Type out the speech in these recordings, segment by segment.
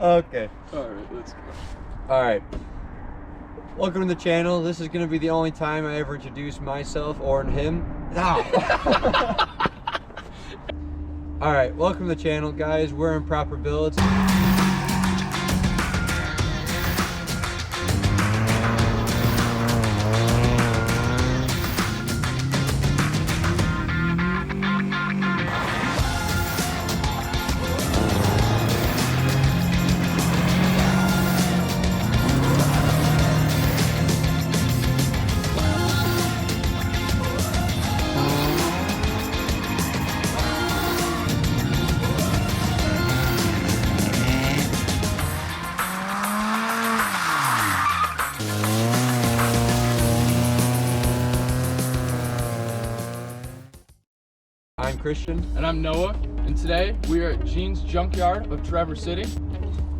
Okay. Alright, let's go. Alright. Welcome to the channel. This is going to be the only time I ever introduce myself or him. Alright, welcome to the channel, guys. We're Improper Builds. I'm Christian. And I'm Noah. And today we are at Gene's Junkyard of Traverse City.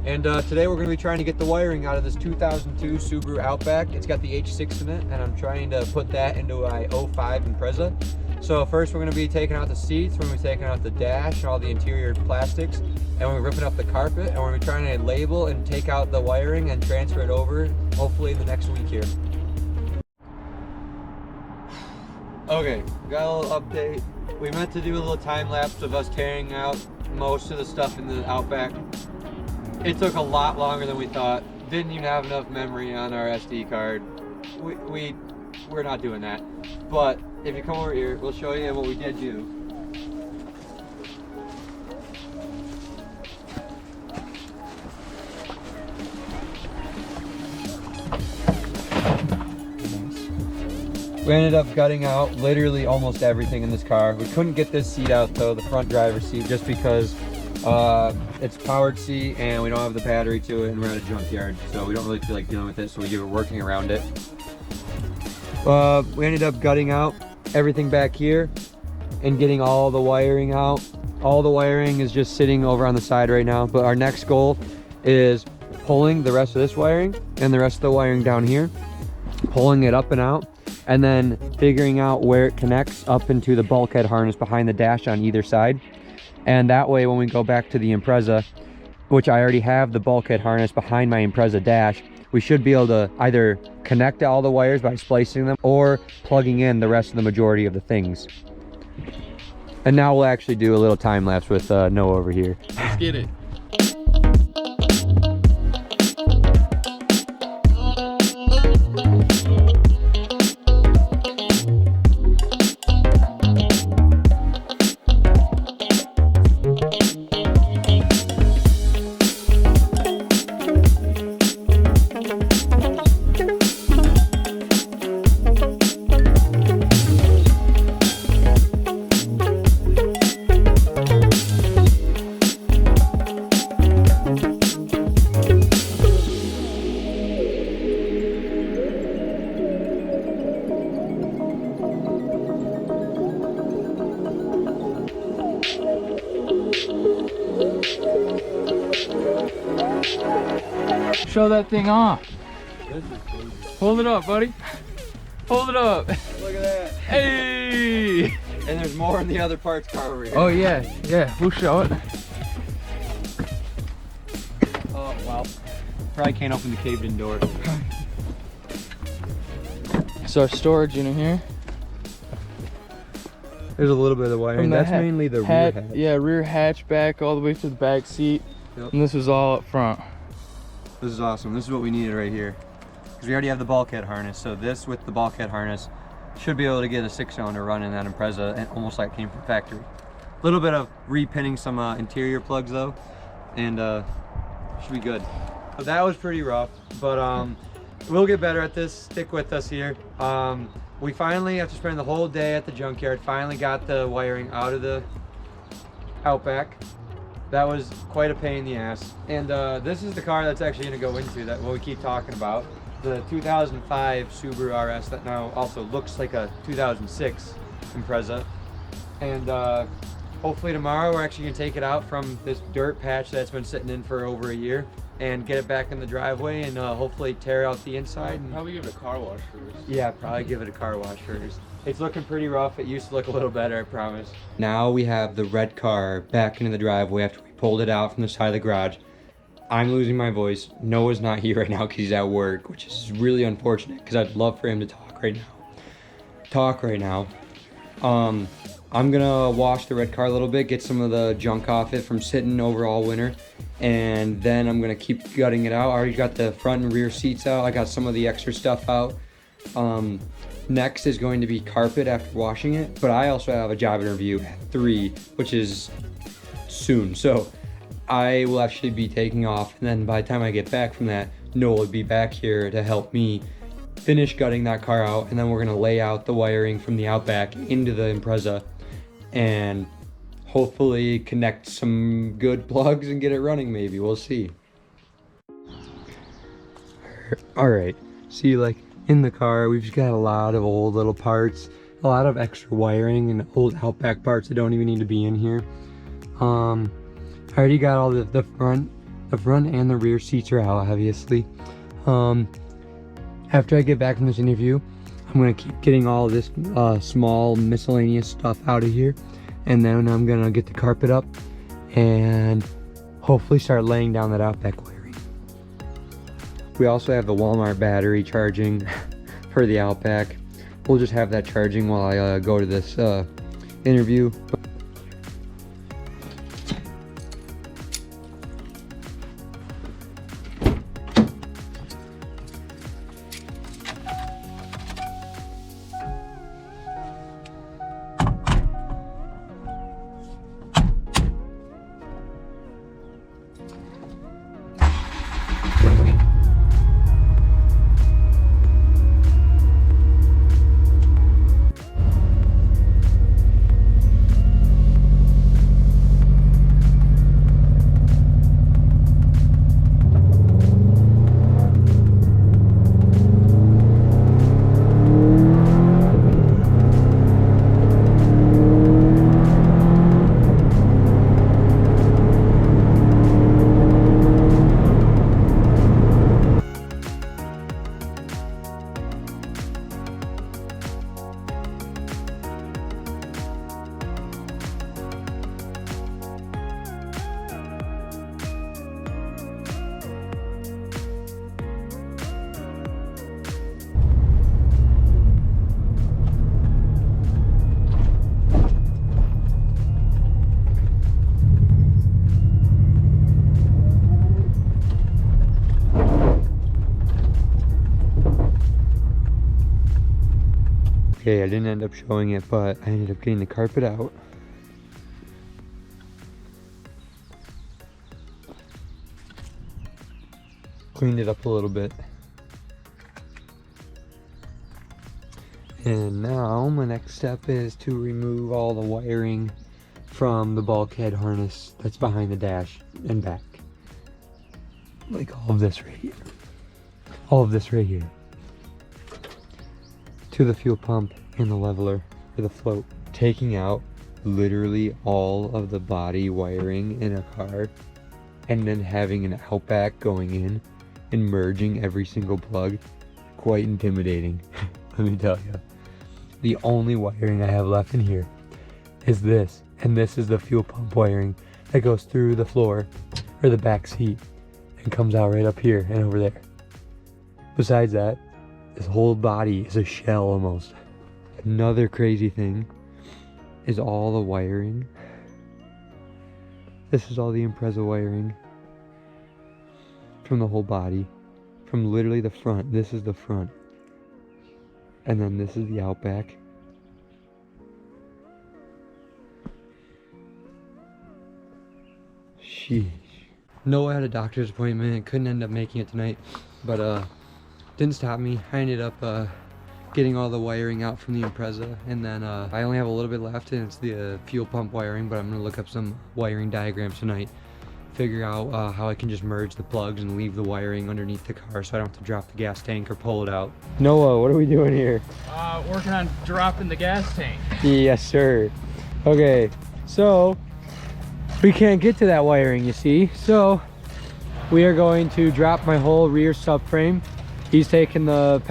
And today we're going to be trying to get the wiring out of this 2002 Subaru Outback. It's got the H6 in it, and I'm trying to put that into a 05 Impreza. So first we're going to be taking out the seats, we're going to be taking out the dash and all the interior plastics, and we're ripping up the carpet, and we're going to be trying to label and take out the wiring and transfer it over, hopefully in the next week here. Okay, got a little update. We meant to do a little time lapse of us tearing out most of the stuff in the Outback. It took a lot longer than we thought. Didn't even have enough memory on our SD card. We're not doing that. But if you come over here, we'll show you what we did do. We ended up gutting out literally almost everything in this car. We couldn't get this seat out though, the front driver's seat, just because it's a powered seat and we don't have the battery to it, and we're at a junkyard, so we don't really feel like dealing with it, so we were working around it. We ended up gutting out everything back here and getting all the wiring out. All the wiring is just sitting over on the side right now, but our next goal is pulling the rest of this wiring and the rest of the wiring down here, pulling it up and out, and then figuring out where it connects up into the bulkhead harness behind the dash on either side. And that way when we go back to the Impreza, which I already have the bulkhead harness behind my Impreza dash, we should be able to either connect all the wires by splicing them or plugging in the rest of the majority of the things. And now we'll actually do a little time lapse with Noah over here. Let's get it. Show that thing off. Hold it up, buddy. Hold it up. Look at that. Hey! And there's more in the other parts car over here. Oh yeah, we'll show it. Oh, well. Probably can't open the caved in door. So our storage unit here. There's a little bit of the wiring. That's mainly the rear hatch. Yeah, rear hatchback all the way to the back seat. Yep. And this was all up front. This is awesome. This is what we needed right here. Because we already have the bulkhead harness. So this with the bulkhead harness should be able to get a 6-cylinder running that Impreza, and almost like it came from factory. A little bit of repinning some interior plugs though, and should be good. So that was pretty rough, but we'll get better at this. Stick with us here. We finally, after spending the whole day at the junkyard, finally got the wiring out of the Outback. That was quite a pain in the ass. And this is the car that's actually going to go into that, what we keep talking about. The 2005 Subaru RS that now also looks like a 2006 Impreza. And hopefully tomorrow we're actually going to take it out from this dirt patch that's been sitting in for over a year. and get it back in the driveway and hopefully tear out the inside. And, Probably give it a car wash first. yeah, probably give it a car wash first. It's looking pretty rough. It used to look a little better, I promise. Now we have the red car back into the driveway after we pulled it out from the side of the garage. I'm losing my voice. Noah's not here right now because he's at work, which is really unfortunate because I'd love for him to talk right now. I'm gonna wash the red car a little bit, get some of the junk off it from sitting over all winter, and then I'm gonna keep gutting it out. I already got the front and rear seats out. I got some of the extra stuff out. Next is going to be carpet after washing it, but I also have a job interview at 3, which is soon. So I will actually be taking off, and then by the time I get back from that, Noah will be back here to help me finish gutting that car out, and then we're gonna lay out the wiring from the Outback into the Impreza and hopefully connect some good plugs and get it running. Maybe we'll see. All right, see, like in the car we've just got a lot of old little parts, a lot of extra wiring and old Outback parts that don't even need to be in here. I already got all the front and the rear seats are out, obviously. After I get back from this interview, I'm gonna keep getting all this small miscellaneous stuff out of here, and then I'm gonna get the carpet up and hopefully start laying down that Outback wiring. We also have the Walmart battery charging for the Outback. We'll just have that charging while I go to this interview. Okay, I didn't end up showing it, but I ended up getting the carpet out. Cleaned it up a little bit. And now my next step is to remove all the wiring from the bulkhead harness that's behind the dash and back. Like all of this right here. All of this right here. To the fuel pump and the leveler for the float. Taking out literally all of the body wiring in a car and then having an Outback going in and merging every single plug, quite intimidating. Let me tell you. The only wiring I have left in here is this, and this is the fuel pump wiring that goes through the floor or the back seat and comes out right up here and over there. Besides that, this whole body is a shell almost. Another crazy thing is all the wiring. This is all the Impreza wiring from the whole body, from literally the front. This is the front. And then this is the Outback. Sheesh. Noah had a doctor's appointment, couldn't end up making it tonight, but didn't stop me. I ended up getting all the wiring out from the Impreza, and then I only have a little bit left, and it's the fuel pump wiring, but I'm gonna look up some wiring diagrams tonight, figure out how I can just merge the plugs and leave the wiring underneath the car so I don't have to drop the gas tank or pull it out. Noah, what are we doing here? Working on dropping the gas tank. Yes, sir. Okay, so we can't get to that wiring, you see, so we are going to drop my whole rear subframe. He's taking the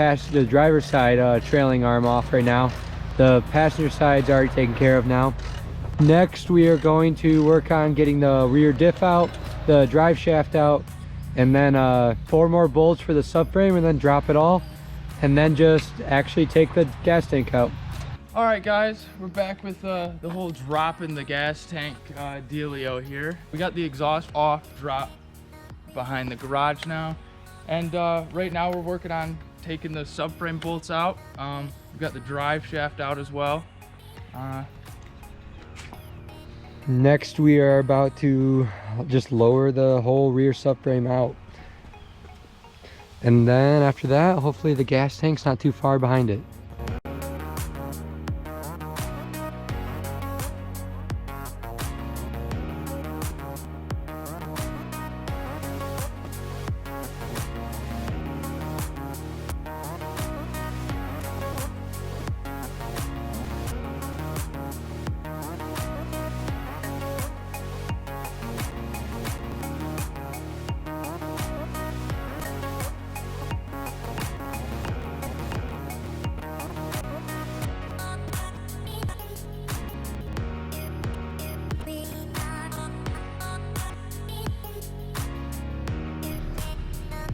driver's side trailing arm off right now. The passenger side's already taken care of now. Next, we are going to work on getting the rear diff out, the drive shaft out, and then 4 more bolts for the subframe, and then drop it all, and then just actually take the gas tank out. All right, guys, we're back with the whole drop in the gas tank dealio here. We got the exhaust off, drop behind the garage now, and right now we're working on taking the subframe bolts out. We've got the drive shaft out as well. Next, we are about to just lower the whole rear subframe out. And then after that, hopefully the gas tank's not too far behind it.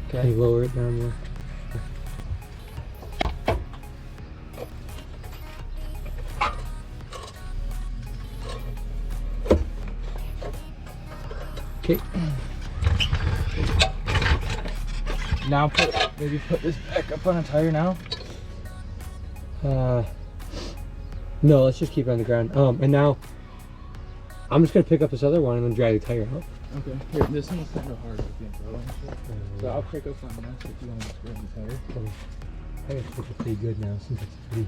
Okay, lower it down more. Okay. Now maybe put this back up on a tire now. No, let's just keep it on the ground. And now I'm just gonna pick up this other one and then drag the tire out. Okay. Here, this one's kind of hard, I think, bro. So I'll pick up on this if you want to just grab the tire. I gotta think it's pretty good now since it's pretty.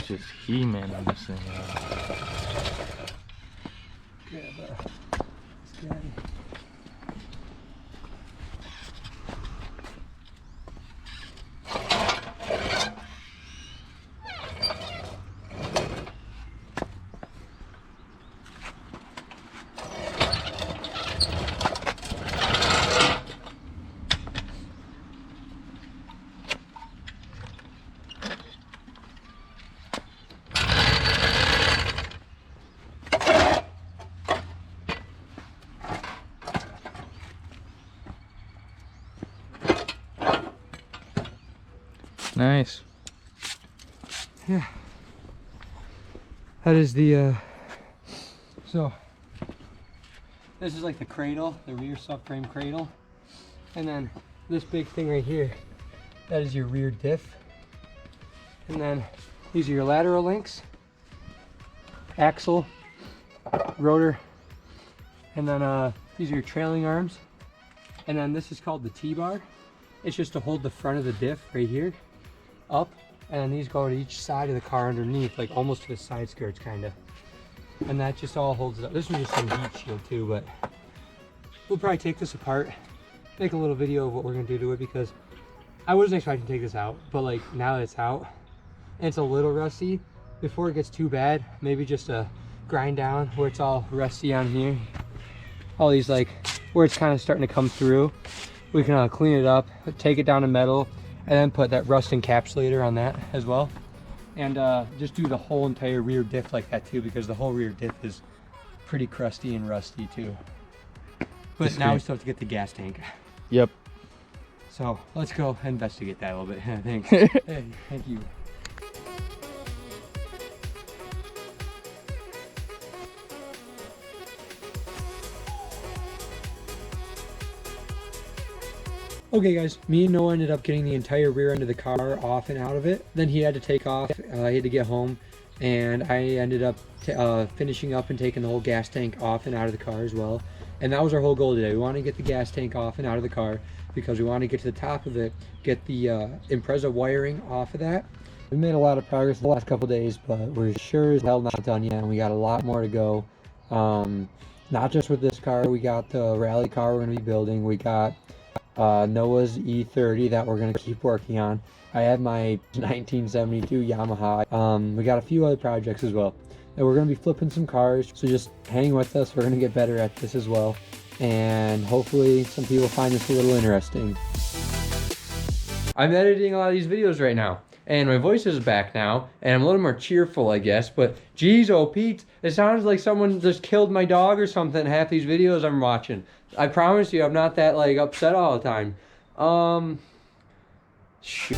Just He-Man on this thing. Nice. Yeah. That is the so this is like the cradle, the rear subframe cradle. And then this big thing right here, that is your rear diff. And then these are your lateral links, axle, rotor, and then these are your trailing arms. And then this is called the T-bar. It's just to hold the front of the diff right here up, and then these go to each side of the car underneath, like almost to the side skirts kind of. And that just all holds it up. This one's just some heat shield too, but we'll probably take this apart, make a little video of what we're gonna do to it, because I wasn't expecting to take this out, but like now that it's out and it's a little rusty, before it gets too bad, maybe just a grind down where it's all rusty on here, all these like where it's kind of starting to come through. We can clean it up, take it down to metal, and then put that rust encapsulator on that as well. And just do the whole entire rear diff like that too, because the whole rear diff is pretty crusty and rusty too. But now we still have to get the gas tank. Yep. So let's go investigate that a little bit. Thanks. Hey, thank you. Okay guys, me and Noah ended up getting the entire rear end of the car off and out of it. Then he had to take off, he had to get home, and I ended up finishing up and taking the whole gas tank off and out of the car as well. And that was our whole goal today. We want to get the gas tank off and out of the car because we want to get to the top of it, get the Impreza wiring off of that, We made a lot of progress the last couple days, but we're sure as hell not done yet, and we got a lot more to go. Not just with this car, we got the rally car we're going to be building. We got Noah's E30 that we're going to keep working on. I have my 1972 Yamaha. We got a few other projects as well. And we're going to be flipping some cars, so just hang with us. We're going to get better at this as well. And hopefully some people find this a little interesting. I'm editing a lot of these videos right now, and my voice is back now, and I'm a little more cheerful, I guess, but geez, oh Pete, it sounds like someone just killed my dog or something half these videos I'm watching. I promise you I'm not that like upset all the time. Shoot.